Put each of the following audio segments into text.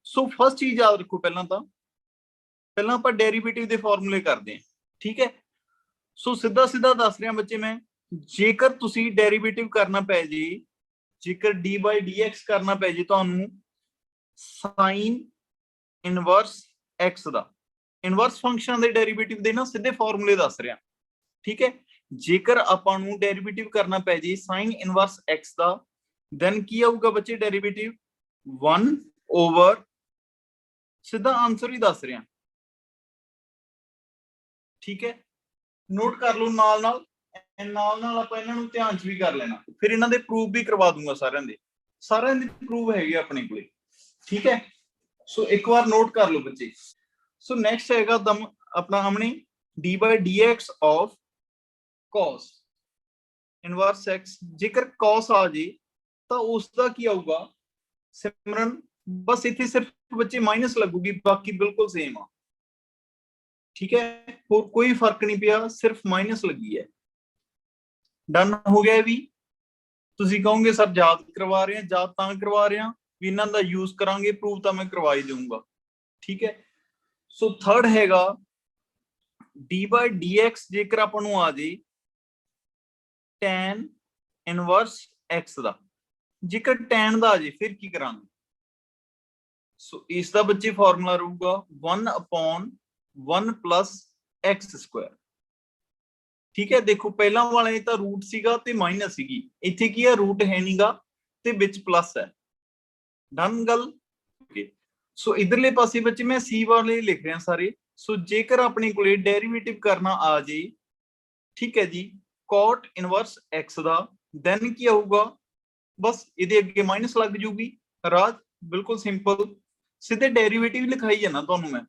So first चीज याद रखो, पहला आप डेरिवेटिव के फॉर्मूले करते हैं, ठीक है। सो सीधा सीधा दस रहा बच्चे मैं, जेकर तुसी डेरिवेटिव करना पै जी, जेकर डी बाई डी एक्स करना पै जी तुहानू साइन इनवर्स एक्स का, इनवर्स फंक्शन के डेरिवेटिव के ना सीधे फॉर्मूले दस रहा, ठीक है। जेकर आपां नू डेरिवेटिव करना पै जी साइन इनवर्स एक्स का, देन की आऊगा बच्चे डेरिवेटिव 1 ओवर, सीधा आंसर ही दस रहा, ठीक है। नोट कर लो नाल नाल ਆਪਾਂ ਇਹਨਾਂ ਨੂੰ ਧਿਆਨ ਚ ਵੀ ਕਰ ਲੈਣਾ, ਫਿਰ ਇਹਨਾਂ ਦੇ ਪ੍ਰੂਫ ਵੀ ਕਰਵਾ ਦੂੰਗਾ ਸਾਰਿਆਂ ਦੇ ਪ੍ਰੂਫ ਹੈਗੇ ਆਪਣੇ ਕੋਲੇ, ਠੀਕ ਹੈ। ਸੋ ਇੱਕ ਵਾਰ ਨੋਟ ਕਰ ਲਓ ਬੱਚੇ। ਸੋ ਨੈਕਸਟ ਹੈਗਾ ਦਮ ਆਪਣਾ ਹਮਨੇ d by dx of cos inverse x, ਜੇਕਰ cos ਆ ਜੇ ਤਾਂ ਉਸ ਦਾ ਕੀ ਆਊਗਾ ਸਿਮਰਨ, ਬਸ ਇੱਥੇ ਸਿਰਫ ਬੱਚੇ माइनस लगूगी, बाकी बिल्कुल सेम आ, ठीक है। और कोई फर्क नहीं पिया, सिर्फ माइनस लगी है। डन हो गया भी। तुसी कहोगे सर याद करवा रहे हैं, याद तां करवा रहे हैं भी इन्हां दा यूज करांगे, प्रूफ तो मैं करवा ही दूंगा, ठीक है। सो थर्ड हैगा डी बाई डी एक्स, जेकर आपां नूं आ जाए tan इनवर्स एक्स दा, जेकर tan दा आ जाए फिर की करांगे। सो इसका बच्चे फॉर्मूला रहूगा 1/1 प्लस एक्स स्क्वायर, ठीक है। देखो पहला वाले तो रूट सीगा ते माइनस सीगी, इत्थे की है रूट है नीगा ते विच प्लस है, डन गल। सो इधरले पासे बच्चे मैं सी वाले लिख रहा सारे। सो जेकर अपने को डेरिवेटिव करना आ जाए, ठीक है जी, कॉट इनवर्स एक्स दा, देन की आऊगा बस इहदे अगे माइनस लग जूगी, राज बिल्कुल सिंपल, सीधे डेरिवेटिव लिखाई जाना तुहानू मैं,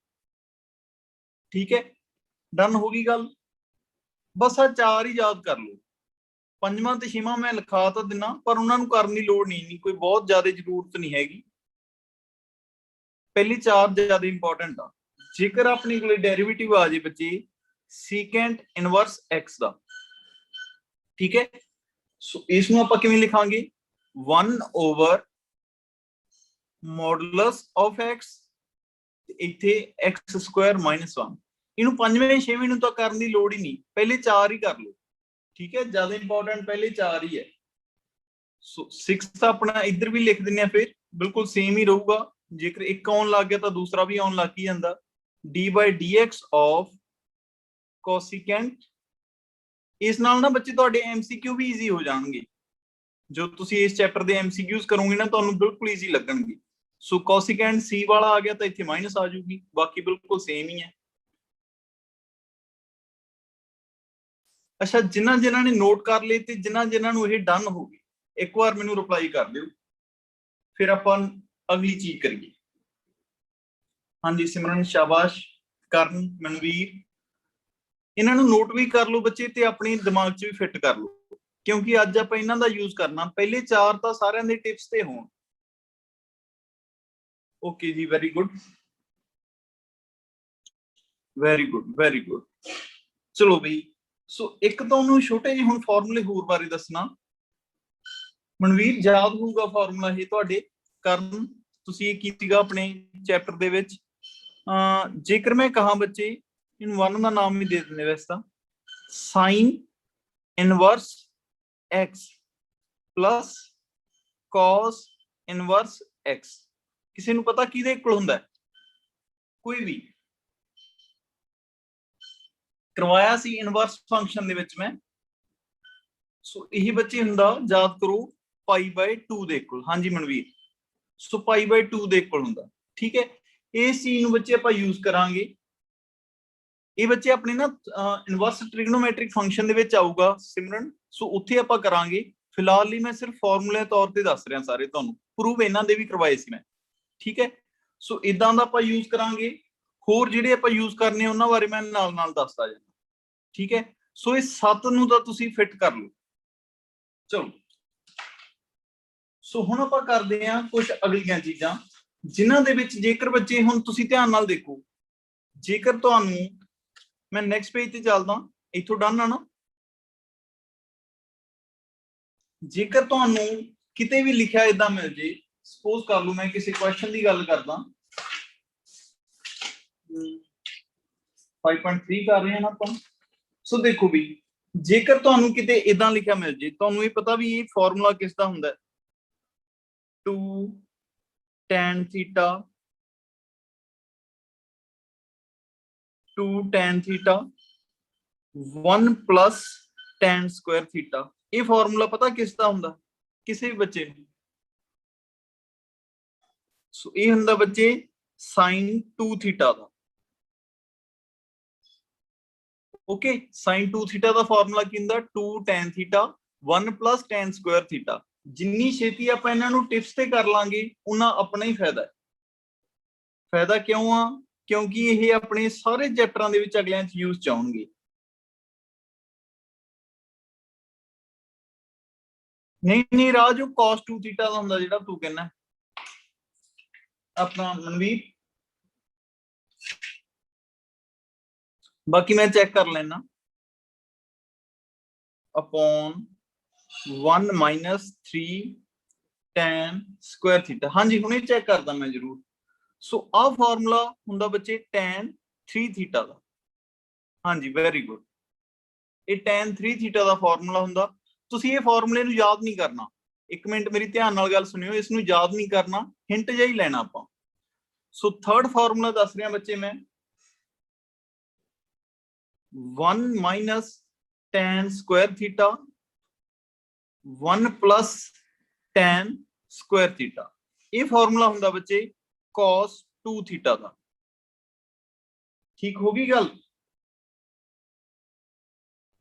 ठीक है। डन होगी गल, बस आ चार ही याद कर लो, पंजवां ते छेवां मैं लिखा तो दिना, पर उन्होंने करने की लोड़ नहीं, कोई बहुत ज्यादा जरूरत नहीं हैगी। पहली चार ज्यादा इंपॉर्टेंट आ। जेकर अपने को डेरिवेटिव आ जाए बच्चे सीकेंट इनवर्स एक्स का, ठीक है। सो इसमें आप किवें लिखांगे 1 ओवर मॉडुलस ऑफ एक्स, इत्थे एक्स स्क्वायर -1, इनू पंजवें छेवें नूं तां करन दी लोड़ ही नहीं, पहले चार ही कर लो, ठीक है। ज्यादा इंपॉर्टेंट पहले चार ही है। सो 6 अपना इधर भी लिख दिंने, फिर बिल्कुल सेम ही रहूगा, जेकर एक आउन लग गया तो दूसरा भी आउन लग ही जांदा। D by D x of cosecant, इस नाल ना बच्चे तुहाडे MCQ भी ईजी हो जाएंगे, जो तुसी इस चैप्टर दे MCQs करोगे ना तुहानू बिल्कुल ईजी लगणगे। सो कोसिकेंट सी वाला आ गया तो इत्थे माइनस आ जाऊगी, बाकी बिल्कुल सेम ही है। अच्छा, जिन्हां ने नोट कर ले ते जिन्हां नूं ये डन हो गए, एक बार मैनू रिप्लाई कर दिओ, फिर अपन अगली चीज करिए। हाँ जी सिमरन, शाबाश, करण, मनवीर, इन्हां नूं नोट भी कर लो बच्चे ते अपने दिमाग च भी फिट कर लो, क्योंकि अज आप इन्हां दा यूज करना। पहले चार तो सारिआं दे टिप्स ते होण। ओके जी, very good, very good, very good. चलो बई, सो एक तो उन्होंने छोटे जी हुण फॉर्मूले होर बारे दसना। मनवीर याद होगा फॉर्मूला ये तुहाडे, करण तुसीं ये कीतीगा अपने चैप्टर दे विच। जेकर मैं कहा बच्चे इन वन का नाम भी दे देंगे वैसे तो, sine inverse x plus cos inverse x, किसी को पता किहदे इक्वल हुंदा है? कोई भी करवाया सी इनवर्स फंक्शन दे विच मैं। सो यही बच्चे हुंदा, याद करो, पाई बाय 2 दे इक्वल। हाँ जी मनवीर, सो पाई बाय 2 दे इक्वल हुंदा, ठीक है। इस चीज नूं बच्चे आपां यूज करांगे। ये बच्चे अपने ना इनवर्स ट्रिग्नोमेट्रिक फंक्शन दे विच आऊगा सिमरन, सो उत्थे आपां करांगे। फिलहाल ही मैं सिर्फ फॉर्मूले तौर ते दस रहा सारे तुहानूं, प्रूफ इन्हां दे भी करवाए सी मैं, ठीक है। सो इदां दा आपां यूज करांगे, होर जिहड़े आपां यूज करने उन्हां बारे मैं नाल नाल दसदा जांदा, ठीक है। सो इस 7 नूं तां तुसीं फिट कर लो। चलो, सो हुण आपां करदे हां कुछ अगलियां चीज़ां, जिन्हां दे विच जेकर बच्चे हुण तुसीं ध्यान नाल देखो, जेकर तुहानूं मैं नैक्सट पेज ते चलदा, इथों डन है ना। जेकर तुहानूं किते भी लिखिआ इदां मिल जे, सपोज कर लो मैं किसी क्वेश्चन की गल करदा, 5.3 ਕਰ ਰਹੇ ਹਾਂ ਨਾ ਆਪਾਂ। ਸੋ ਦੇਖੋ ਵੀ ਜੇਕਰ ਤੁਹਾਨੂੰ ਕਿਤੇ ਇਦਾਂ ਲਿਖਿਆ ਮਿਲ ਜੇ, ਤੁਹਾਨੂੰ ਇਹ ਪਤਾ ਵੀ ਇਹ ਫਾਰਮੂਲਾ ਕਿਸ ਦਾ ਹੁੰਦਾ, 2 tan theta 2 tan theta 1 plus tan Square theta. ਇਹ ਫਾਰਮੂਲਾ ਪਤਾ ਕਿਸ ਦਾ ਹੁੰਦਾ ਕਿਸੇ ਵੀ ਬੱਚੇ ਨੂੰ? ਸੋ ਇਹ ਹੁੰਦਾ ਬੱਚੇ sin 2 ਥੀਟਾ ਦਾ। ਓਕੇ, sin 2 ਥੀਟਾ ਦਾ ਫਾਰਮੂਲਾ ਕੀ ਹੁੰਦਾ? 2 tan theta 1 plus tan Square theta. ਜਿੰਨੀ ਛੇਤੀ ਆਪਾਂ ਇਹਨਾਂ ਨੂੰ ਟਿਪਸ ਤੇ ਕਰ ਲਾਂਗੇ ਉਹਨਾਂ ਆਪਣਾ ਹੀ ਫਾਇਦਾ ਹੈ। ਫਾਇਦਾ ਕਿਉਂ ਆ? ਕਿਉਂਕਿ ਇਹ ਆਪਣੇ ਸਾਰੇ ਚੈਪਟਰਾਂ ਦੇ ਵਿੱਚ ਅਗਲਿਆਂ 'ਚ ਯੂਜ਼ 'ਚ ਆਉਣਗੇ। ਨਹੀਂ ਰਾਜ, ਉਹ cos 2 ਥੀਟਾ ਦਾ ਹੁੰਦਾ ਜਿਹੜਾ ਤੂੰ ਕਹਿੰਦਾ ਆਪਣਾ ਮਨਵੀਰ। ਬਾਕੀ ਮੈਂ ਚੈੱਕ ਕਰ ਲੈਣਾ। Upon 1 minus 3 tan Square theta. ਹਾਂਜੀ ਹੁਣੇ ਚੈੱਕ ਕਰਦਾ ਮੈਂ ਜ਼ਰੂਰ। ਸੋ ਆਹ ਫਾਰਮੂਲਾ ਹੁੰਦਾ ਬੱਚੇ tan 3 ਥੀਟਾ ਦਾ। ਹਾਂਜੀ ਵੈਰੀ ਗੁੱਡ, ਇਹ tan 3 ਥੀਟਾ ਦਾ ਫਾਰਮੂਲਾ ਹੁੰਦਾ। ਤੁਸੀਂ ਇਹ ਫਾਰਮੂਲੇ ਨੂੰ ਯਾਦ ਨਹੀਂ ਕਰਨਾ। ਇੱਕ ਮਿੰਟ ਮੇਰੀ ਧਿਆਨ ਨਾਲ ਗੱਲ ਸੁਣਿਓ, ਇਸ ਨੂੰ ਯਾਦ ਨਹੀਂ ਕਰਨਾ, ਹਿੰਟ ਜਿਹਾ ਹੀ ਲੈਣਾ ਆਪਾਂ। ਸੋ ਥਰਡ ਫਾਰਮੂਲਾ ਦੱਸ ਰਿਹਾ ਬੱਚੇ ਮੈਂ, 1 minus tan Square theta 1 plus tan Square theta. ਇਹ ਫਾਰਮੂਲਾ ਹੁੰਦਾ ਬੱਚੇ cos 2 ਥੀਟਾ ਦਾ। ਠੀਕ ਹੋ ਗਈ ਗੱਲ?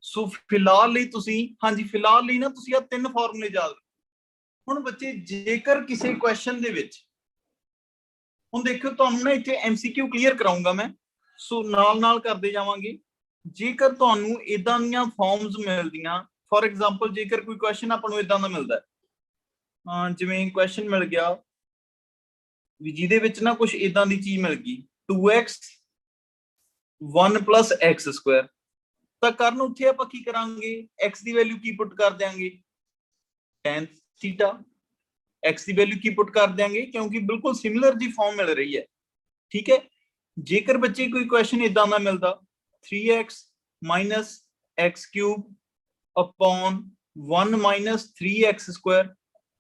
ਸੋ ਫਿਲਹਾਲ ਲਈ ਤੁਸੀਂ, ਹਾਂਜੀ ਫਿਲਹਾਲ ਲਈ ਨਾ ਤੁਸੀਂ ਆ ਤਿੰਨ ਫਾਰਮੂਲੇ ਯਾਦ ਰੱਖੋ। ਹੁਣ ਬੱਚੇ ਜੇਕਰ ਕਿਸੇ ਕੁਐਸਚਨ ਦੇ ਵਿੱਚ, ਹੁਣ ਦੇਖੋ ਤੁਹਾਨੂੰ ਨਾ ਇੱਥੇ MCQ ਕਲੀਅਰ ਕਰਾਉਂਗਾ ਮੈਂ, ਸੋ ਨਾਲ ਨਾਲ ਕਰਦੇ ਜਾਵਾਂਗੇ। ਜੇਕਰ ਤੁਹਾਨੂੰ ਇਦਾਂ ਦੀਆਂ ਫਾਰਮਸ ਮਿਲਦੀਆਂ, ਫੋਰ ਐਗਜ਼ਾਮਪਲ ਜੇਕਰ ਕੋਈ ਕੁਐਸਚਨ ਆਪਾਂ ਨੂੰ ਇਦਾਂ ਦਾ ਮਿਲਦਾ, ਜਿਵੇਂ ਕੁਐਸਚਨ ਮਿਲ ਗਿਆ ਵੀ ਜਿਹਦੇ ਵਿੱਚ ਨਾ ਕੁਝ ਇਦਾਂ ਦੀ ਚੀਜ਼ ਮਿਲ ਗਈ 2x 1 plus x ਸਕੁਆਇਰ, ਤਾਂ ਕਰਨ ਉੱਥੇ ਆਪਾਂ ਕੀ ਕਰਾਂਗੇ? x ਦੀ ਵੈਲਿਊ ਕੀ ਪੁੱਟ ਕਰ ਦਿਆਂਗੇ? tan theta. x ਦੀ ਵੈਲਿਊ ਕੀ ਪੁੱਟ ਕਰ ਦਿਆਂਗੇ? ਕਿਉਂਕਿ ਬਿਲਕੁਲ ਸਿਮਿਲਰ ਜੀ ਫਾਰਮ ਮਿਲ ਰਹੀ ਹੈ। ਠੀਕ ਹੈ। ਜੇਕਰ ਬੱਚੇ ਕੋਈ ਕੁਐਸਚਨ ਇਦਾਂ ਦਾ ਮਿਲਦਾ 3x minus x cube upon 1 minus 3x square,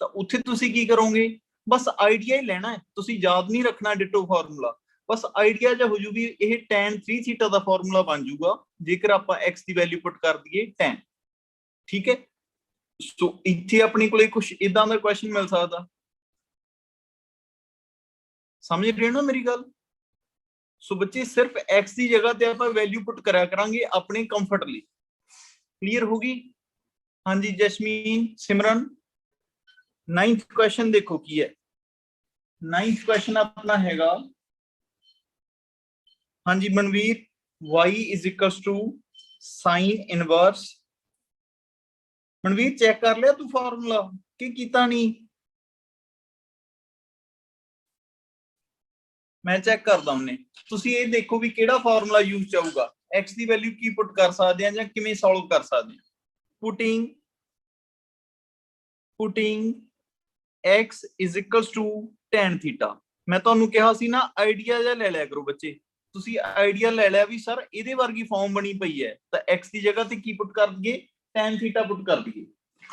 ਤਾਂ ਉੱਥੇ ਤੁਸੀਂ ਕੀ ਕਰੋਗੇ? ਬਸ ਆਈਡੀਆ ਹੀ ਲੈਣਾ ਹੈ, ਤੁਸੀਂ ਯਾਦ ਨਹੀਂ ਰੱਖਣਾ ਡਿਟੋ ਫਾਰਮੂਲਾ। ਬਸ ਆਈਡੀਆ ਜਿਹਾ ਹੋ ਜੂ ਵੀ ਇਹ tan 3 ਥੀਟਾ ਦਾ ਫਾਰਮੂਲਾ ਬਣ ਜਾਊਗਾ ਜੇਕਰ ਆਪਾਂ x ਦੀ ਵੈਲਿਊ ਪੁੱਟ ਕਰ ਦਈਏ tan। ਠੀਕ ਹੈ। ਸੋ ਇੱਥੇ ਆਪਣੇ ਕੋਲੇ ਕੁਝ ਇਦਾਂ ਦਾ ਕੁਐਸਚਨ ਮਿਲ ਸਕਦਾ। ਸਮਝ ਰਹੇ ਹੋ ਨਾ ਮੇਰੀ ਗੱਲ? ਸੋ ਬੱਚੇ ਸਿਰਫ x ਦੀ ਜਗ੍ਹਾ ਤੇ ਆਪਾਂ ਵੈਲਿਊ ਪੁੱਟ ਕਰਿਆ ਕਰਾਂਗੇ ਆਪਣੇ ਕੰਫਰਟ ਲਈ। ਕਲੀਅਰ ਹੋ ਗਈ? ਹਾਂਜੀ ਜਸਮੀਨ, ਸਿਮਰਨ। 9th ਕੁਐਸਚਨ ਦੇਖੋ ਕੀ ਹੈ। 9th ਕੁਐਸਚਨ ਆਪਣਾ ਹੈਗਾ, ਹਾਂਜੀ Manveer, y is equals to sin inverse। Manveer check ਕਰ ਲਿਆ ਤੂੰ ਫਾਰਮੂਲਾ ਕਿ ਕੀਤਾ ਨਹੀਂ? ਮੈਂ ਚੈੱਕ ਕਰਦਾ ਉਹਨੇ। ਤੁਸੀਂ ਇਹ ਦੇਖੋ ਵੀ ਕਿਹੜਾ ਫਾਰਮੂਲਾ ਯੂਜ਼ ਆਊਗਾ। x ਦੀ ਵੈਲਿਊ ਕੀ ਪੁੱਟ ਕਰ ਸਕਦੇ ਆ ਜਾਂ ਕਿਵੇਂ ਸੋਲਵ ਕਰ ਸਕਦੇ ਆ? Putting x is equals to tan theta. ਮੈਂ ਤੁਹਾਨੂੰ ਕਿਹਾ ਸੀ ਨਾ ਆਈਡੀਆ ਜਿਹਾ ਲੈ ਲਿਆ ਕਰੋ ਬੱਚੇ। ਤੁਸੀਂ ਆਈਡੀਆ ਲੈ ਲਿਆ ਵੀ ਸਰ ਇਹਦੇ ਵਰਗੀ ਫਾਰਮ ਬਣੀ ਪਈ ਹੈ, ਤਾਂ x ਦੀ ਜਗ੍ਹਾ ਤੇ ਕੀ ਪੁੱਟ ਕਰ ਦਈਏ? tan ਥੀਟਾ ਪੁੱਟ ਕਰ ਦਈਏ।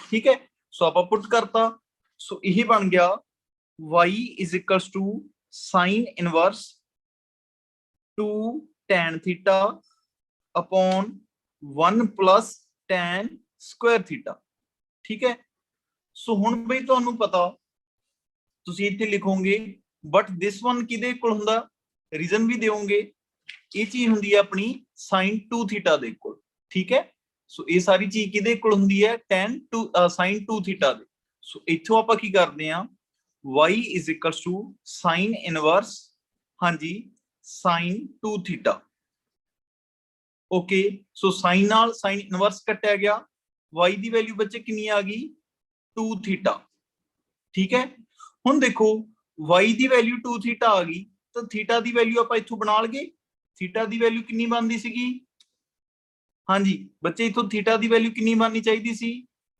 ਠੀਕ ਹੈ। ਸੋ ਆਪਾਂ ਪੁੱਟ ਕਰਤਾ। ਸੋ ਇਹ ਬਣ ਗਿਆ y is equals to sin inverse 2 tan theta upon 1 plus tan Square theta. ਠੀਕ ਹੈ। ਸੋ ਹੁਣ ਬਈ ਤੁਹਾਨੂੰ ਪਤਾ, ਤੁਸੀਂ ਇੱਥੇ ਲਿਖੋਗੇ ਬਟ ਦਿਸ ਵਨ ਕਿਹਦੇ ਕੋਲ ਹੁੰਦਾ? ਰੀਜ਼ਨ ਵੀ ਦਿਓਗੇ। ਇਹ ਚੀਜ਼ ਹੁੰਦੀ ਹੈ ਆਪਣੀ sin 2 ਥੀਟਾ ਦੇ ਕੋਲ। ਠੀਕ ਹੈ। ਸੋ ਇਹ ਸਾਰੀ ਚੀਜ਼ ਕਿਹਦੇ ਕੋਲ ਹੁੰਦੀ ਹੈ? sin 2 ਥੀਟਾ ਦੇ। ਸੋ ਇੱਥੋਂ ਆਪਾਂ ਕੀ ਕਰਦੇ ਆ? y is equals to sin inverse, ਹਾਂਜੀ sin 2 ਥੀਟਾ। ਓਕੇ। ਸੋ sin ਨਾਲ sin ਇਨਵਰਸ ਕੱਟਿਆ ਗਿਆ, y ਦੀ ਵੈਲਿਊ ਬੱਚੇ ਕਿੰਨੀ ਆ ਗਈ? 2 ਥੀਟਾ। ਠੀਕ ਹੈ। ਹੁਣ ਦੇਖੋ y ਦੀ ਵੈਲਿਊ 2 ਥੀਟਾ ਆ ਗਈ, ਤਾਂ ਥੀਟਾ ਦੀ ਵੈਲਿਊ ਆਪਾਂ ਇੱਥੋਂ ਬਣਾ ਲਈਏ। ਥੀਟਾ ਦੀ ਵੈਲਿਊ ਕਿੰਨੀ ਬਣਦੀ ਸੀਗੀ? ਹਾਂਜੀ ਬੱਚੇ ਇੱਥੋਂ ਥੀਟਾ ਦੀ ਵੈਲਿਊ ਕਿੰਨੀ ਬਣਨੀ ਚਾਹੀਦੀ ਸੀ?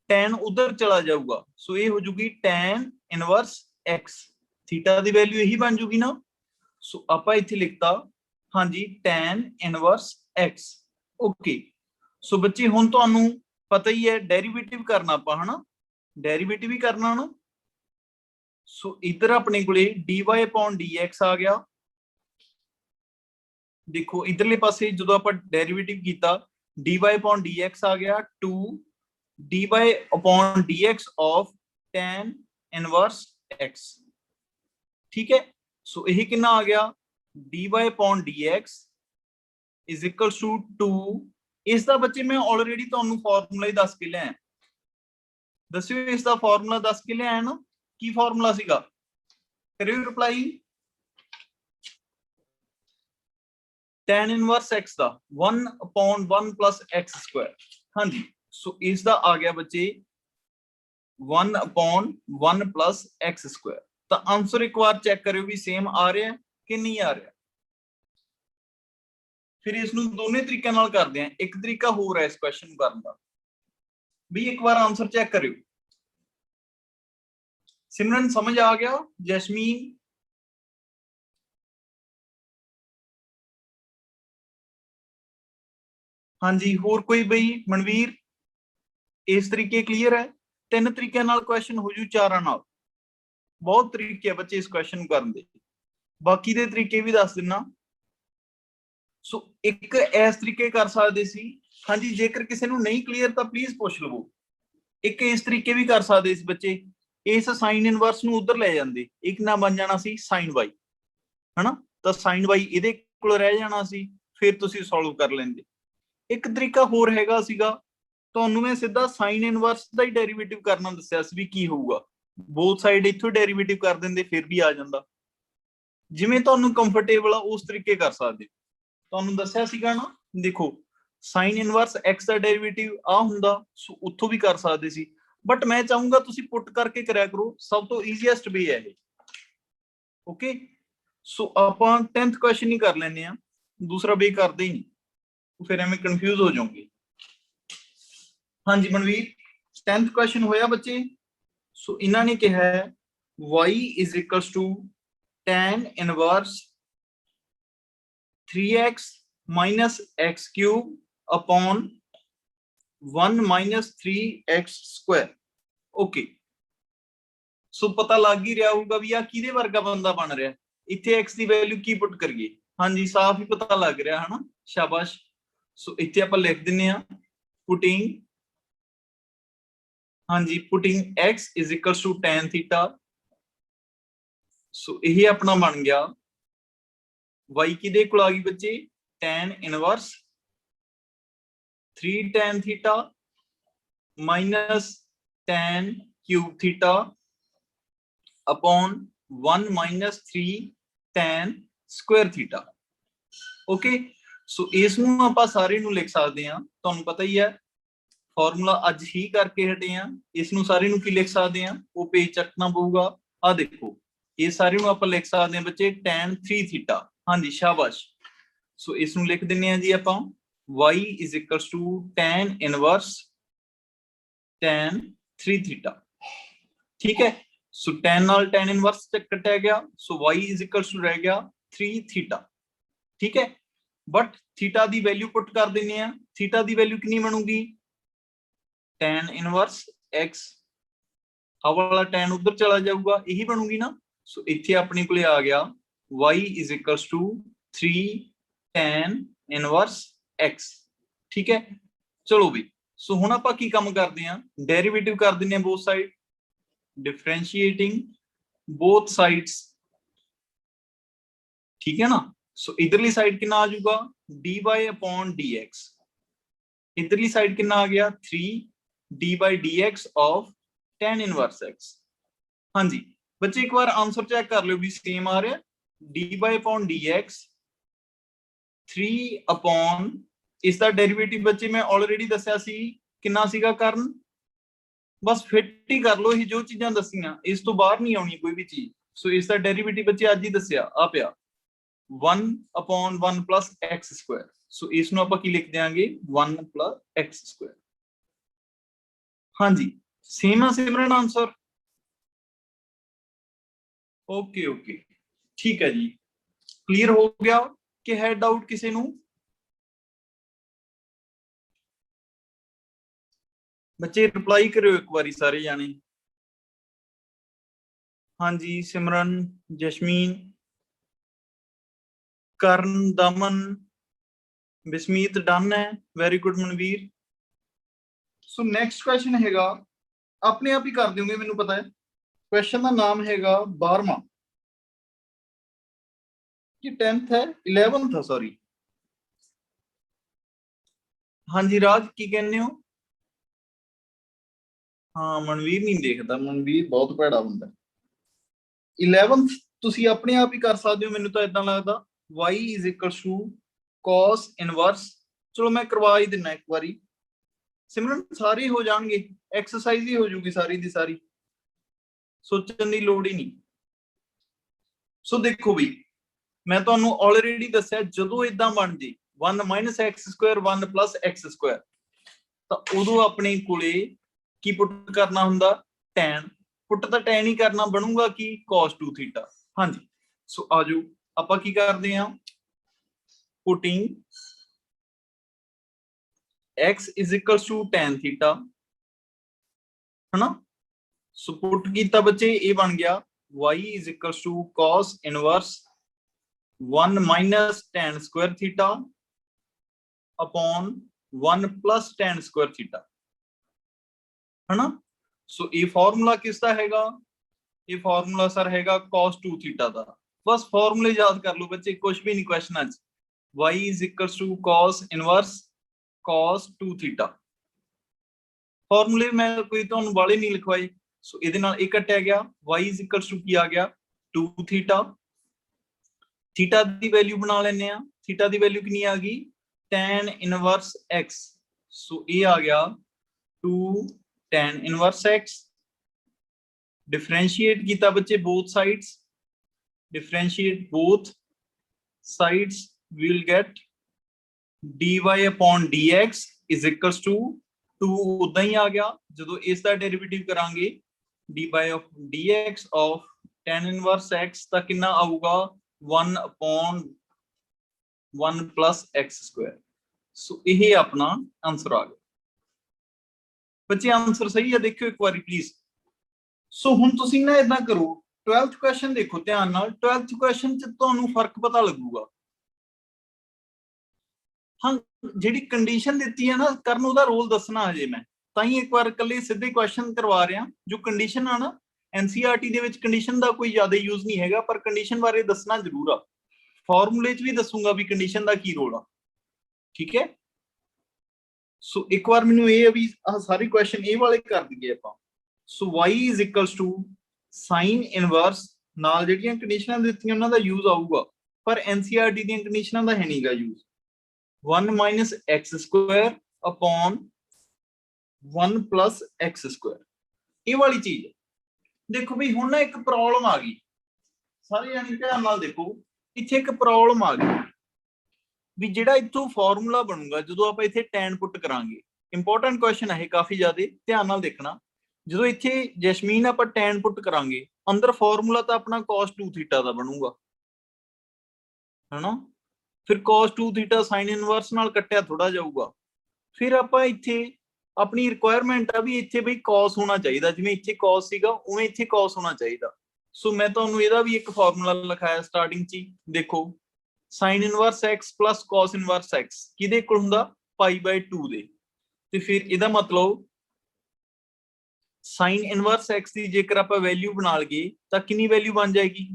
tan ਉਧਰ ਚਲਾ ਜਾਊਗਾ, ਸੋ ਇਹ ਹੋ ਜੂਗੀ tan ਇਨਵਰਸ x। ਥੀਟਾ ਦੀ ਵੈਲਿਊ ਇਹੀ ਬਣ ਜੂਗੀ ਨਾ। ਸੋ ਆਪਾਂ ਇੱਥੇ ਲਿਖਤਾ, हाँ जी tan inverse x। Okay so बच्चे हुण तुहानू पता ही है डेरिवेटिव करना आपां है ना, डेरिवेटिव ही करना ना। सो इधर अपने कोले dy अपॉन dx आ गया। देखो इधरले पासे जो आप डेरिवेटिव किया dy अपॉन dx आ गया 2 dy upon dx of tan inverse x। ठीक है सो यही कितना आ गया dy upon dx is equals to 2। इसका बच्चे मैं ऑलरेडी तुहानू फॉर्मूला ही दस के लिया, दस्यो इसका फॉर्मूला दस के लिया ना, की फॉर्मूला सीगा करियो रिप्लाई tan इनवर्स x का 1 अपॉन 1 प्लस x स्क्वायर। हाँ जी सो इसका आ गया बच्चे 1 अपॉन 1 प्लस x स्क्वायर। तो आंसर एक बार चेक करियो भी सेम आ रहा है कि नहीं आ रहा। फिर इसनू दोनों तरीके नाल करते हैं। एक तरीका हो रहा है इस क्वेश्चन करने का भी, एक बार आंसर चेक करियो। सिमरन समझ आ गया? जैस्मीन हाँ जी, होर कोई बई? मनवीर इस तरीके क्लीयर है? तीन तरीके नाल क्वेश्चन हो जू, चारां नाल। बहुत तरीके है बच्चे इस क्वेश्चन करने दे, बाकी दे तरीके भी दस दिना। सो एक इस तरीके कर सकते सी। हाँ जी जेकर किसी नू नहीं क्लीयर तो प्लीज पूछ लवो। एक इस तरीके भी कर सकते सी बच्चे, इस साइन इनवर्स नू उधर ले जांदे, एक ना बन जाना सी साइन वाई है ना, तो साइन वाई इहदे कोल रह जाना सी, फिर तुसीं सॉल्व कर लेंदे। एक तरीका होर हैगा सीगा, ਤੁਹਾਨੂੰ मैं सीधा साइन इनवर्स ਦਾ ਹੀ ਡੈਰੀਵੇਟਿਵ ਕਰਨਾ ਦੱਸਿਆ ਸੀ ਵੀ ਕੀ ਹੋਊਗਾ। ਬੋਥ ਸਾਈਡ ਇੱਥੋਂ ਡੈਰੀਵੇਟਿਵ ਕਰ ਦਿੰਦੇ ਫਿਰ ਵੀ ਆ ਜਾਂਦਾ। ਜਿਵੇਂ ਤੁਹਾਨੂੰ ਕੰਫਰਟੇਬਲ ਆ ਉਸ ਤਰੀਕੇ ਕਰ ਸਕਦੇ। ਤੁਹਾਨੂੰ ਦੱਸਿਆ ਸੀਗਾ ਨਾ, ਦੇਖੋ साइन इनवर्स x ਦਾ ਡੈਰੀਵੇਟਿਵ ਆ ਹੁੰਦਾ, ਸੋ ਉੱਥੋਂ ਵੀ ਕਰ ਸਕਦੇ ਸੀ। ਬਟ ਮੈਂ ਚਾਹੂੰਗਾ ਤੁਸੀਂ ਪੁੱਟ ਕਰਕੇ ਕਰਿਆ ਕਰੋ, ਸਭ ਤੋਂ ਈਜ਼ੀਐਸਟ ਵੇ ਹੈ ਇਹ। ਓਕੇ ਸੋ ਆਪਾਂ 10th ਕੁਐਸਚਨ ਹੀ ਕਰ ਲੈਂਦੇ ਆ, ਦੂਸਰਾ ਵੇ ਕਰਦੇ ਹੀ ਨਹੀਂ, फिर एवं कंफ्यूज हो जाओगे। हाँ जी मनवीर 10th क्वेश्चन होया बच्चे। सो इन्होंने कहा है y is equals to tan inverse 3x minus x cube upon 1 minus 3x square. Okay so पता लग ही रहा होगा भी आ किहदे वर्गा बंदा बन रहा, इत्थे x की वैल्यू की पुट करिए। हाँ जी साफ ही पता लग रहा है ना, शाबाश। सो इत्थे आपां लिख दिंदे आ पुटिंग, हाँ जी putting x is equals to tan theta. So यही अपना बन गया y किहदे कोल आ गई बच्चे tan inverse 3 tan theta minus tan cube theta upon 1 minus 3 tan square theta. Okay so इसनू आपां सारे नू लिख सकते हैं, तुहानू पता ही है फॉर्मूला अज ही करके हटे हैं। इसनू सारे नू की लिख सकते हैं, वो पेज चकना पऊगा। आ देखो ये सारे नू आपां लिख सकते हैं बच्चे tan 3 थीटा। हाँ जी शाबाश। सो इसनू लिख दिंदे हैं जी आपां y is equals to tan inverse tan 3 theta. ठीक है सो tan नाल tan इनवर्स कटिया गया, so y is equals to रह गया 3 थीटा। ठीक है बट थीटा दी वैल्यू पुट कर देने हैं, थीटा दी वैल्यू कितनी बनूगी tan इनवर्स x, वाला tan उधर चला जाऊगा यही बनूगी ना। सो इत्थे अपने कोले आ गया y is equals to 3 tan inverse x। ठीक है चलो भी सो हुण आपां की काम करते हैं, डेरिवेटिव कर दिंदे both side, differentiating both sides. ठीक है ना सो इधरली साइड कितना आ जाऊगा dy अपॉन dx, इधरली साइड कितना आ गया 3 dy dx of tan inverse x। हाँ जी बच्चे एक बार आंसर चेक कर लो भी सेम आ रहा, dy अपॉन dx 3 अपॉन इसका डेरिवेटिव बच्चे मैं ऑलरेडी दसिया सी कितना सीगा करन, बस फिट ही कर लो ये जो चीज़ां दसियां, इस तो बाहर नहीं आनी कोई भी चीज। सो इसका डेरिवेटिव बच्चे अज ही दसिया आ पिया 1 अपॉन 1 प्लस एक्स स्क्वायर। सो इसनू आपां की लिख देंगे 1 प्लस एक्स स्क्वायर। हाँ जी सेम है सिमरन आंसर। ओके ओके ठीक है जी क्लियर हो गया। कि है डाउट किसी नू? बच्चे रिप्लाई करो एक बारी सारे जाने। हाँ जी, सिमरन, जशमीन, करण, दमन, बिस्मीत डन है, very good Manveer. So next question हैगा, अपने आप ही कर दोगे मैनू पता है। क्वेश्चन का नाम हैगा 12वां, कि 10th है 11th है सॉरी। हाँ जी राज की कहने हो? हाँ मनवीर नहीं देखता, मनवीर बहुत भैड़ा बंदा। 11th ਤੁਸੀਂ ਆਪਣੇ ਆਪ ਹੀ ਕਰ ਸਕਦੇ ਹੋ, ਮੈਨੂੰ ਤਾਂ ਇਦਾਂ ਲੱਗਦਾ। y = cos inverse. ਚਲੋ ਮੈਂ ਕਰਵਾ ਹੀ ਦਿੰਨਾ ਇੱਕ ਵਾਰੀ। ਸਿਮਰਨ ਸਾਰੇ ਹੋ ਜਾਣਗੇ, ਐਕਸਰਸਾਈਜ਼ ਹੀ ਹੋ ਜੂਗੀ ਸਾਰੀ ਦੀ ਸਾਰੀ, ਸੋਚਣ ਦੀ ਲੋੜ ਹੀ ਨਹੀਂ। ਸੋ ਦੇਖੋ ਵੀ ਮੈਂ ਤੁਹਾਨੂੰ ਆਲਰੇਡੀ ਦੱਸਿਆ, ਜਦੋਂ ਇਦਾਂ ਬਣ ਜੇ 1 - x² 1 + x², ਤਾਂ ਉਦੋਂ ਆਪਣੇ ਕੋਲੇ ਕੀ ਪੁੱਟ ਕਰਨਾ ਹੁੰਦਾ? tan। ਪੁੱਟ ਤਾਂ tan ਹੀ ਕਰਨਾ, ਬਣੂਗਾ ਕੀ? cos 2θ। ਹਾਂਜੀ, ਸੋ ਆਜੋ ਆਪਾਂ ਕੀ ਕਰਦੇ ਆ, ਪੁਟਿੰਗ x = tan θ, है ना। सो पुट किया बच्चे, ये बन गया y = cos inverse 1 - tan² θ upon 1 + tan² θ, है ना। सो ये फॉर्मूला किसका हैगा? ये फॉर्मूला सर हैगा cos 2θ का। बस फॉर्मूले याद कर लो बच्चे, कुछ भी नहीं question. y = cos inverse cos 2θ। फॉर्मूले मैं कोई तुहानू वाले नहीं लिखवाए। सो इहदे नाल एक कट्टिया गया, y = की आ गया 2θ। थीटा की वैल्यू बना लेने आ, थीटा की वैल्यू कितनी आ गई? tan inverse x। सो ये आ गया 2 tan इनवर्स x। डिफरेंशिएट किया बच्चे both sides, differentiate both sides, will get dy/dx = 2 उदा ही आ गया। जो इसका डेरिवेटिव करांगे dy/dx of tan inverse x तो कितना आऊगा? 1/1 + x²। सो यही अपना आंसर आ गया। बच्चे आंसर सही है, देखो एक बार प्लीज। सो हुण तुसीं ना इदां करो, 12th क्वेश्चन देखो ध्यान नाल। 12th क्वेश्चन च तुहानूं फर्क पता लगूगा। हाँ, जिहड़ी कंडीशन दित्ती है ना करन, उहदा रोल दसना हजे मैं, तां एक बार कल्ले सीधे क्वेश्चन करवा रहा। जो कंडीशन आ ना एनसीईआरटी दे विच कंडीशन दा कोई ज्यादा यूज नहीं हैगा, पर कंडीशन बारे दसना जरूर आ। फॉर्मूले च भी दसूंगा भी कंडीशन दा की रोल आ, ठीक है। सो एक बार मैनूं ये भी सारे क्वेश्चन ये वाले कर दईए आपां। सो y = sin इनवर्स नाल जिहड़ियां कंडीशनां दित्तियां उन्हां दा यूज आऊगा, पर एनसीईआरटी दीयां कंडीशनां दा है नहींगा यूज। 1 - x² अपॉन 1 + x², ये वाली चीज। देखो भी हुण ना एक प्रॉब्लम आ गई, सारे जाने ध्यान नाल देखो। इत्थे एक प्रॉब्लम आ गई भी जिहड़ा इत्थों फॉर्मूला बनूगा जो आप इत्थे tan पुट करांगे। इंपॉर्टेंट क्वेश्चन है काफी ज्यादा, ध्यान नाल देखना। जो इत्थे जैस्मीन आप tan पुट करांगे, अंदर फॉर्मूला तो अपना cos 2θ का बनूगा, है ना। फिर cos 2θ sin इनवर्स नाल कट्टिया थोड़ा जाऊगा। फिर आप इत्थे अपनी रिक्वायरमेंट आ भी इत्थे बई cos होना चाहिए, जिवें इत्थे cos सीगा उवें इत्थे cos होना चाहिए। सो मैं तुहानूं इहदा भी एक फॉर्मूला लिखाया स्टार्टिंग च। देखो sin inverse x + cos inverse x किहदे कोल हुंदा? π/2 दे। ते फिर इहदा मतलब sin इनवर्स x की जेकर आप वैल्यू बना लगे तो कितनी वैल्यू बन जाएगी?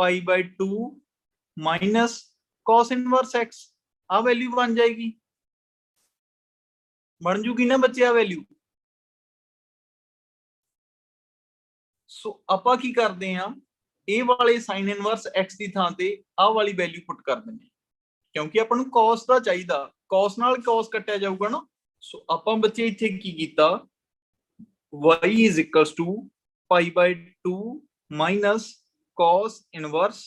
π/2 माइनस cos इनवर्स x, आ वैल्यू बन जाएगी, बन जूगी ना बच्चे आ वैल्यू। सो आपां की करते हैं, ए वाले sin इनवर्स x की थां ते आ वाली वैल्यू पुट कर देंगे, क्योंकि आपां नूं cos दा चाहिदा, cos नाल cos कट्टिया जाऊगा ना। सो आपां बच्चे इत्थे की कीता, y = π/2 minus cos inverse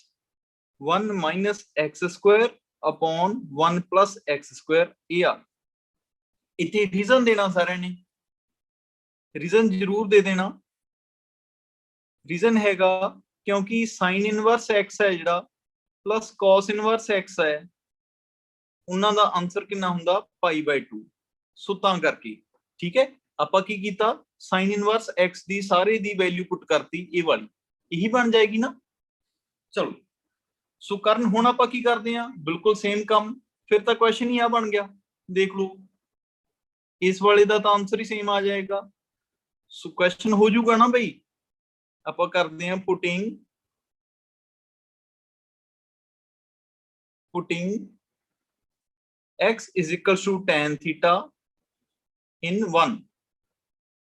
1 - x² upon 1 + x²। ये आ इत्थे रीजन देना सारे ने, रीजन जरूर दे देना। रीजन हैगा क्योंकि sin इनवर्स x है जिहड़ा प्लस cos इनवर्स x है ਉਹਨਾਂ ਦਾ ਆਨਸਰ ਕਿੰਨਾ ਹੁੰਦਾ π/2 ਸੋ ਤਾਂ ਕਰਕੇ ਠੀਕ ਹੈ ਆਪਾਂ ਕੀ ਕੀਤਾ sin ਇਨਵਰਸ x ਦੀ ਸਾਰੇ ਦੀ ਵੈਲਿਊ ਪੁੱਟ ਕਰਤੀ ਇਹ ਵਾਲੀ ਇਹੀ ਬਣ ਜਾਏਗੀ ਨਾ ਚਲੋ ਸੋ ਕਰਨ ਹੁਣ ਆਪਾਂ ਕੀ ਕਰਦੇ ਆ ਬਿਲਕੁਲ ਸੇਮ ਕੰਮ ਫਿਰ ਤਾਂ ਕੁਐਸਚਨ ਹੀ ਆ ਬਣ ਗਿਆ ਦੇਖ ਲਓ ਇਸ ਵਾਲੇ ਦਾ ਤਾਂ ਆਨਸਰ ਹੀ ਸੇਮ ਆ ਜਾਏਗਾ ਸੋ ਕੁਐਸਚਨ ਹੋ ਜਾਊਗਾ ਨਾ ਬਈ ਆਪਾਂ ਕਰਦੇ ਆ putting x is equals to tan theta in 1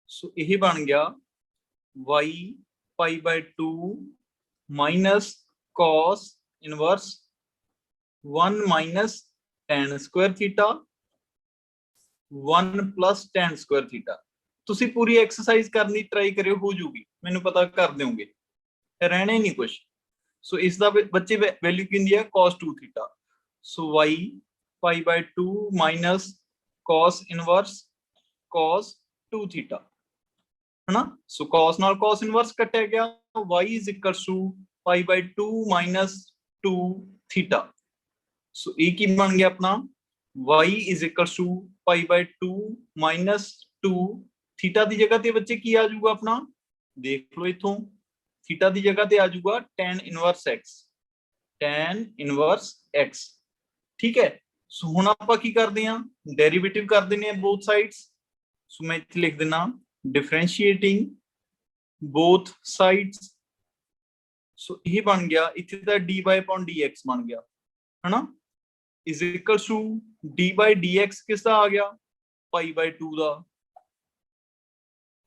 so ਇਹ ਬਣ ਗਿਆ y π/2 minus cos inverse 1 minus tan square theta 1 plus tan square theta ਤੁਸੀਂ ਪੂਰੀ ਐਕਸਰਸਾਈਜ਼ ਕਰਨੀ ਟਰਾਈ ਕਰਿਓ ਹੋ ਜੂਗੀ ਮੈਨੂੰ ਪਤਾ ਕਰ ਦਿਓਗੇ ਰਹਿਣੇ ਨਹੀਂ ਕੁਝ ਸੋ ਇਸ ਦਾ ਬੱਚੇ ਵੈਲਿਊ ਕਿੰਨੀ ਹੈ cos 2 theta so y π/2 minus cos inverse cos 2 theta है ना so cos ਨਾਲ cos inverse ਕੱਟਿਆ ਗਿਆ y is equals to π/2 minus 2 theta so ਇਹ ਕੀ ਬਣ ਗਿਆ ਆਪਣਾ y is equals to π/2 minus 2 theta ਦੀ ਜਗ੍ਹਾ ਤੇ ਬੱਚੇ ਕੀ ਆ ਜਾਊਗਾ ਆਪਣਾ ਦੇਖ ਲਓ ਇਥੋਂ थीटा ਦੀ ਜਗ੍ਹਾ ਤੇ ਆ ਜਾਊਗਾ tan inverse x ਠੀਕ ਹੈ ਸੋ ਹੁਣ ਆਪਾਂ ਕੀ ਕਰਦੇ ਆ ਡੈਰੀਵੇਟਿਵ ਕਰ ਦਿੰਨੇ ਆ both sides ਸੋ ਮੈਂ ਇੱਥੇ ਲਿਖ ਦਿੰਨਾ differentiating both sides ਸੋ ਇਹ ਬਣ ਗਿਆ ਇੱਥੇ ਤਾਂ dy/dx ਬਣ ਗਿਆ ਹਨਾ is equals to d/dx ਕਿਸ ਦਾ ਆ ਗਿਆ π/2 ਦਾ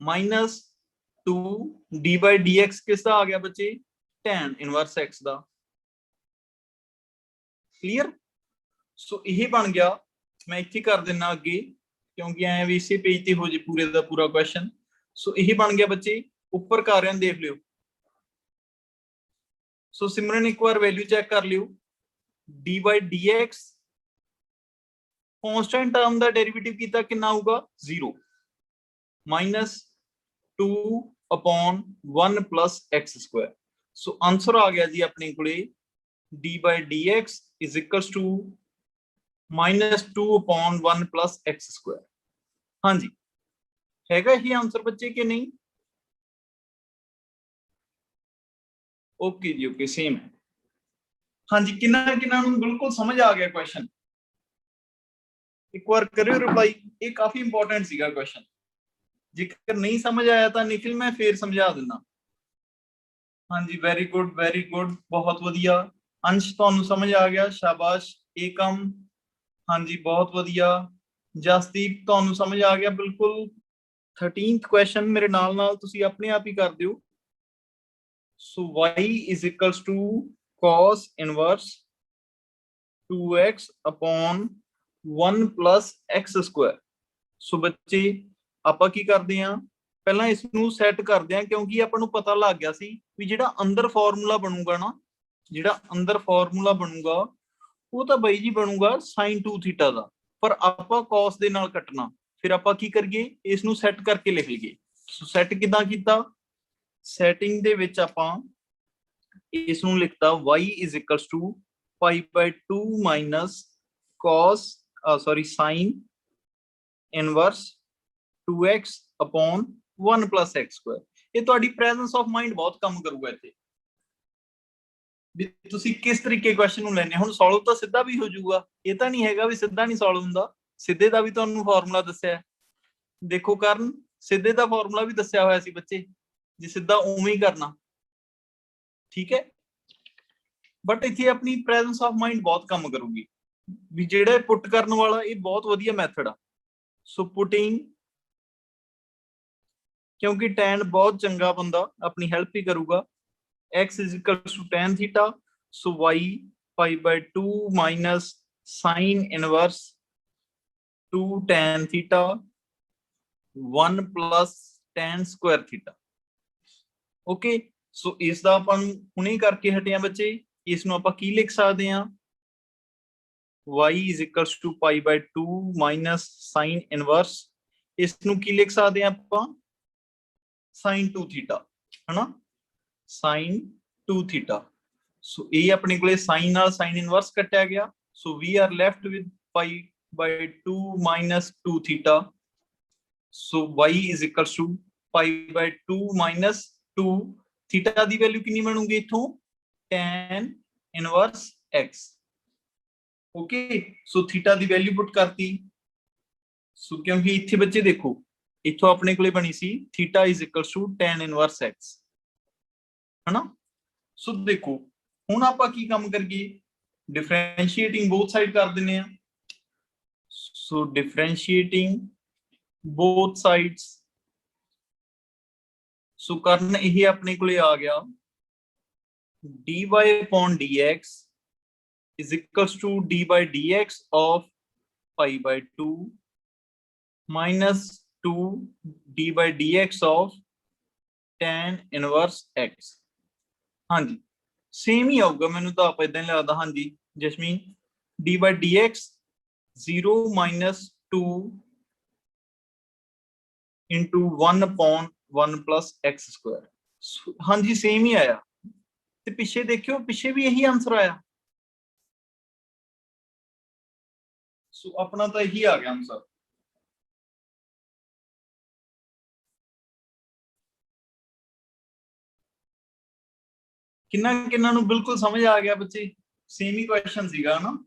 minus 2 d/dx ਕਿਸ ਦਾ ਆ ਗਿਆ ਬੱਚੇ tan ਇਨਵਰਸ x ਦਾ ਕਲੀਅਰ ਸੋ ਇਹ ਬਣ ਗਿਆ ਮੈਂ ਇੱਥੇ ਕਰ ਦਿੰਨਾ ਅੱਗੇ ਕਿਉਂਕਿ ਐ ਵੀ ਇਸੇ ਪੇਜ ਤੇ ਹੋ ਜੇ ਪੂਰੇ ਦਾ ਪੂਰਾ ਕੁਐਸਚਨ ਸੋ ਇਹ ਬਣ ਗਿਆ ਬੱਚੇ ਉੱਪਰ ਕਰ ਰਹੇ ਦੇਖ ਲਿਓ ਸੋ ਸਿਮਰਨ ਇੱਕ ਵਾਰ ਵੈਲਿਊ ਚੈੱਕ ਕਰ ਲਿਓ d/dx ਕਾਂਸਟੈਂਟ ਟਰਮ ਦਾ ਡੈਰੀਵੇਟਿਵ ਕੀਤਾ ਕਿੰਨਾ ਆਊਗਾ 0 minus 2 upon 1 plus x square so answer ਆ ਗਿਆ ਜੀ ਆਪਣੇ ਕੋਲੇ d/dx is equals to minus 2 upon 1 plus x square ਹਾਂਜੀ ਹੈਗਾ ਇਹ ਆਨਸਰ ਬੱਚੇ ਕਿ ਨਹੀਂ ਓਕੇ ਜੀ ਓਕੇ ਸੇਮ ਹੈ ਹਾਂਜੀ ਕਿੰਨਾ ਨੂੰ ਬਿਲਕੁਲ ਸਮਝ ਆ ਗਿਆ ਕੁਐਸਚਨ ਇੱਕ ਵਾਰ ਕਰਿਓ ਰਿਪਲਾਈ ਇਹ ਕਾਫੀ ਇੰਪੋਰਟੈਂਟ ਸੀਗਾ ਕੁਐਸਚਨ ਜੇਕਰ ਨਹੀਂ ਸਮਝ ਆਇਆ ਤਾਂ ਨਿਖਿਲ ਮੈਂ ਫੇਰ ਸਮਝਾ ਦਿੰਦਾ ਹਾਂਜੀ ਵੈਰੀ ਗੁੱਡ ਬਹੁਤ ਵਧੀਆ ਅੰਸ਼ ਤੁਹਾਨੂੰ ਸਮਝ ਆ ਗਿਆ ਸ਼ਾਬਾਸ਼ ਏਕਮ ਹਾਂਜੀ ਬਹੁਤ ਵਧੀਆ ਜਸਦੀਪ ਤੁਹਾਨੂੰ ਸਮਝ ਆ ਗਿਆ ਬਿਲਕੁਲ 13th ਕੁਐਸਚਨ ਮੇਰੇ ਨਾਲ ਤੁਸੀਂ ਆਪਣੇ ਆਪ ਹੀ ਕਰ ਦਿਓ ਸੋ y is equals to cos inverse 2x upon 1 plus x square ਸੋ ਬੱਚੇ ਆਪਾਂ ਕੀ ਕਰਦੇ ਆ ਪਹਿਲਾਂ ਇਸ ਨੂੰ ਸੈੱਟ ਕਰਦੇ ਆ ਕਿਉਂਕਿ ਆਪਾਂ ਨੂੰ ਪਤਾ ਲੱਗ ਗਿਆ ਸੀ ਵੀ ਜਿਹੜਾ ਅੰਦਰ ਫਾਰਮੂਲਾ ਬਣੂਗਾ ਨਾ ਉਹ ਤਾਂ ਬਾਈ ਜੀ ਬਣੂਗਾ sin 2 ਥੀਟਾ ਦਾ ਪਰ ਆਪਾਂ cos ਦੇ ਨਾਲ ਕੱਟਣਾ ਫਿਰ ਆਪਾਂ ਕੀ ਕਰੀਏ ਇਸ ਨੂੰ ਸੈੱਟ ਕਰਕੇ ਲਿਖ ਲਈਏ ਸੋ ਸੈੱਟ ਕਿਦਾਂ ਕੀਤਾ ਸੈਟਿੰਗ ਦੇ ਵਿੱਚ ਆਪਾਂ ਇਸ ਨੂੰ ਲਿਖਤਾ y is equals to π/2 minus cos sin inverse 2x upon 1 plus x square ਇਹ ਤੁਹਾਡੀ ਪ੍ਰੈਜ਼ੈਂਸ ਆਫ ਮਾਈਂਡ ਬਹੁਤ ਕੰਮ ਕਰੂਗਾ ਇੱਥੇ ਵੀ ਤੁਸੀਂ ਕਿਸ ਤਰੀਕੇ ਕੁਐਸਚਨ ਨੂੰ ਲੈਣੇ ਹੁਣ ਸੋਲਵ ਤਾਂ ਸਿੱਧਾ ਵੀ ਹੋ ਜਾਊਗਾ ਇਹ ਤਾਂ ਨਹੀਂ ਹੈਗਾ ਵੀ ਸਿੱਧਾ ਨਹੀਂ ਸੋਲਵ ਹੁੰਦਾ ਸਿੱਧੇ ਦਾ ਵੀ ਤੁਹਾਨੂੰ ਫਾਰਮੂਲਾ ਦੱਸਿਆ ਦੇਖੋ ਕਰਨ ਸਿੱਧੇ ਦਾ ਫਾਰਮੂਲਾ ਵੀ ਦੱਸਿਆ ਹੋਇਆ ਸੀ ਬੱਚੇ ਜੇ ਸਿੱਧਾ ਉਵੇਂ ਹੀ ਕਰਨਾ ਠੀਕ ਹੈ ਬਟ ਇੱਥੇ ਆਪਣੀ ਪ੍ਰੈਜ਼ੈਂਸ ਆਫ ਮਾਈਂਡ ਬਹੁਤ ਕੰਮ ਕਰੂਗੀ ਵੀ ਜਿਹੜਾ ਪੁੱਟ ਕਰਨ ਵਾਲਾ ਇਹ ਬਹੁਤ ਵਧੀਆ ਮੈਥਡ ਆ ਸੋ ਪੁਟਿੰਗ ਕਿਉਂਕਿ tan ਬਹੁਤ ਚੰਗਾ ਬੰਦਾ ਆਪਣੀ ਹੈਲਪ ਹੀ ਕਰੂਗਾ x is equals to tan theta so y π/2 minus sin inverse 2 tan theta 1 plus tan square theta okay so ਇਸ ਦਾ ਆਪਾਂ ਹੁਣੇ ਕਰਕੇ ਹਟੇ ਆ ਬੱਚੇ ਇਸ ਨੂੰ ਆਪਾਂ ਕੀ ਲਿਖ ਸਕਦੇ ਆ y is equals to π/2 minus sin inverse ਇਸ ਨੂੰ ਕੀ ਲਿਖ ਸਕਦੇ ਆ ਆਪਾਂ sin 2 theta है ना sin 2 theta ਸੋ ਇਹ ਆਪਣੇ ਕੋਲੇ ਸਾਈਨ ਨਾਲ ਸਾਈਨ ਇਨਵਰਸ ਕੱਟਿਆ ਗਿਆ, so we are left with pi by 2 minus 2 theta. So y is equals to pi by 2 minus 2 theta ਦੀ ਵੈਲਿਊ ਕਿੰਨੀ ਬਣੂਗੀ ਇਥੋਂ tan inverse x। Okay, so theta ਦੀ ਵੈਲਿਊ ਪੁੱਟ ਕਰਤੀ। ਸੋ ਕਿਉਂਕਿ ਇੱਥੇ ਬੱਚੇ ਦੇਖੋ ਇਥੋਂ ਆਪਣੇ ਕੋਲੇ ਬਣੀ ਸੀ theta is equals to tan inverse x, ਹਨਾ। ਸੋ ਦੇਖੋ ਹੁਣ ਆਪਾਂ ਕੀ ਕੰਮ ਕਰੀਏ, ਡਿਫਰੈਂਸ਼ੀਏਟਿੰਗ ਬੋਥ ਸਾਈਡ ਕਰ ਦਿੰਨੇ ਆ। ਸੋ ਡਿਫਰੈਂਸ਼ੀਏਟਿੰਗ both sides, सो ਕਰਨ ਇਹ ਆਪਣੇ ਕੋਲੇ ਆ ਗਿਆ dy upon dx is equals to d by dx of pi by 2 minus 2 d by dx of tan inverse x। हाँ जी सेम ही आऊगा, मैंने तो आप इदां ही लगदा। हाँ जी Jasmine, d by dx 0 minus 2 into 1 upon 1 plus x square। हाँ जी same ही आया, ते पिछे देखियो पिछे भी यही आंसर आया। सो अपना तो यही आ गया आंसर। किन्ना किन्ना नू बिल्कुल समझ आ गया बच्चे, सेम ही क्वेश्चन सीगा ना।